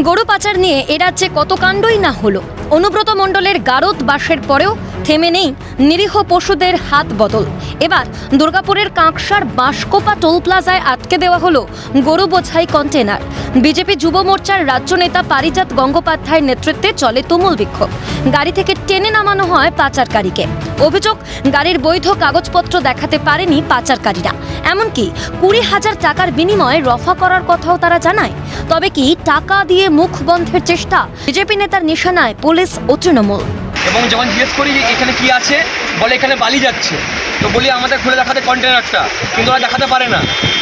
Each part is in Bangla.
গরু পাচার নিয়ে এ রাজ্যে কত কাণ্ডই না হলো। অনুব্রত মণ্ডলের গারদ বাসের পরেও থেমে নেই নিরীহ পশুদের হাত বদল। এবার দুর্গাপুরের কাঁকসার বাঁশকোপা টোল প্লাজায় আটকে দেওয়া হলো গরু বোঝাই কন্টেনার। বিজেপি যুব মোর্চার রাজ্য নেতা পারিজাত গঙ্গোপাধ্যায়ের নেতৃত্বে চলে তুমুল বিক্ষোভ। গাড়ি থেকে টেনে নামানো হয় পাচারকারীকে। অভিযোগ, গাড়ির বৈধ কাগজপত্র দেখাতে পারেনি পাচারকারীরা। এমনকি 20,000 টাকার বিনিময়ে রফা করার কথাও তারা জানায়। তবে কি টাকা দিয়ে মুখ বন্ধের চেষ্টা? বিজেপি নেতার নিশানায় পুলিশ ও তৃণমূল। এবং যখন জিজ্ঞেস করি যে এখানে কি আছে, বলে এখানে বালি যাচ্ছে। তো বলি আমাদের খুলে দেখাতে কন্টেনারটা, কিন্তু ওরা দেখাতে পারে না।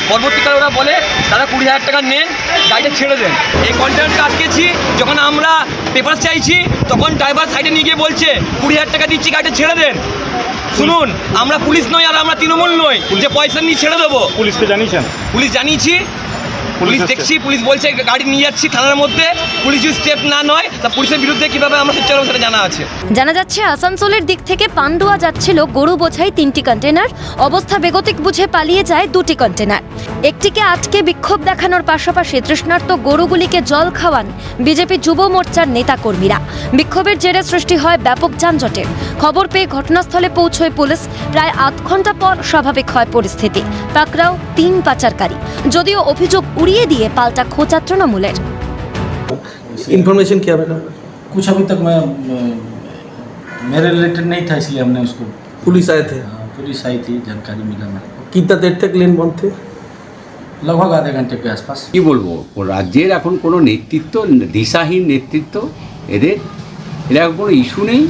পরবর্তীকালে ওরা বলে তারা 20,000 টাকা নেন, গাড়িটা ছেড়ে দেন। এই কন্টেনারটা আটকেছি, যখন আমরা পেপার চাইছি তখন ড্রাইভার সাইডে নিয়ে গিয়ে বলছে 20,000 টাকা দিচ্ছি, গাড়িটা ছেড়ে দেন। শুনুন, আমরা পুলিশ নই আর আমরা তৃণমূল নই যে পয়সা নিয়ে ছেড়ে দেবো। পুলিশকে জানিয়েছেন? পুলিশ জানিয়েছি, পুলিশ দেখছি, পুলিশ বলছে গাড়ি নিয়ে যাচ্ছি থানার মধ্যে। পুলিশ যদি স্টেপ না নয় তা পুলিশের বিরুদ্ধে কিভাবে আমরা সোচ্চার হবো সেটা জানা আছে। জানা যাচ্ছে আসানসোলের দিক থেকে পান্ডুয়া যাচ্ছিল গরু বোঝাই 3টি কন্টেনার। অবস্থা বেগতিক বুঝে পালিয়ে যায় 2টি কন্টেনার। একটিকে আটকে বিক্ষোভ দেখানোর পাশাপাশি তৃষ্ণার্ত গরুগুলিকে জল খাওয়ান বিজেপি যুব মোর্চার নেতাকর্মীরা। বিক্ষোভের জেরে সৃষ্টি হয় ব্যাপক যানজটের। খবর পেয়ে ঘটনাস্থলে পৌঁছয় পুলিশ। প্রায় 8 ঘন্টা পর স্বাভাবিক হয় পরিস্থিতি। পাকড়াও 3 পাচারকারী, যদিও অভিযোগ উড়িয়ে দিয়ে পাল্টা খোঁচা তৃণমূলের। इन्फॉर्मेशन क्या मिला? कुछ अभी तक मैं मेरे रिलेटेड नहीं था, इसलिए हमने उसको पुलिस आए थे? पुलिस आई थी, जानकारी मिला मेरे को। कितना देर तक लेन बंद थे? लगभग आधे घंटे के आसपास। কি বলবো, রাজ্যের এখন কোনো নেতৃত্ব, দিশাহীন নেতৃত্ব। এরা এখন কোনো ইস্যু নেই,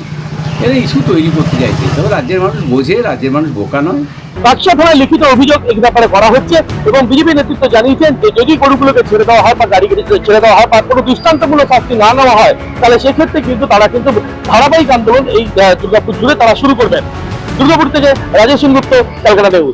এরা ইস্যু তৈরি করতে চাইছে। তবে রাজ্যের মানুষ বোঝে, রাজ্যের মানুষ বোকা নয়। কাকসা থানায় লিখিত অভিযোগ এই ব্যাপারে করা হচ্ছে এবং বিজেপি নেতৃত্ব জানিয়েছেন যে যদি গরুগুলোকে ছেড়ে দেওয়া হয় বা গাড়িকে ছেড়ে দেওয়া হয় বা কোনো দৃষ্টান্তমূলক শাস্তি না নেওয়া হয়, তাহলে সেক্ষেত্রে কিন্তু তারা কিন্তু ধারাবাহিক আন্দোলন এই দুর্গাপুর জুড়ে তারা শুরু করবেন। দুর্গাপুর থেকে রাজেশ সেনগুপ্ত, ক্যালকাটা নিউজ।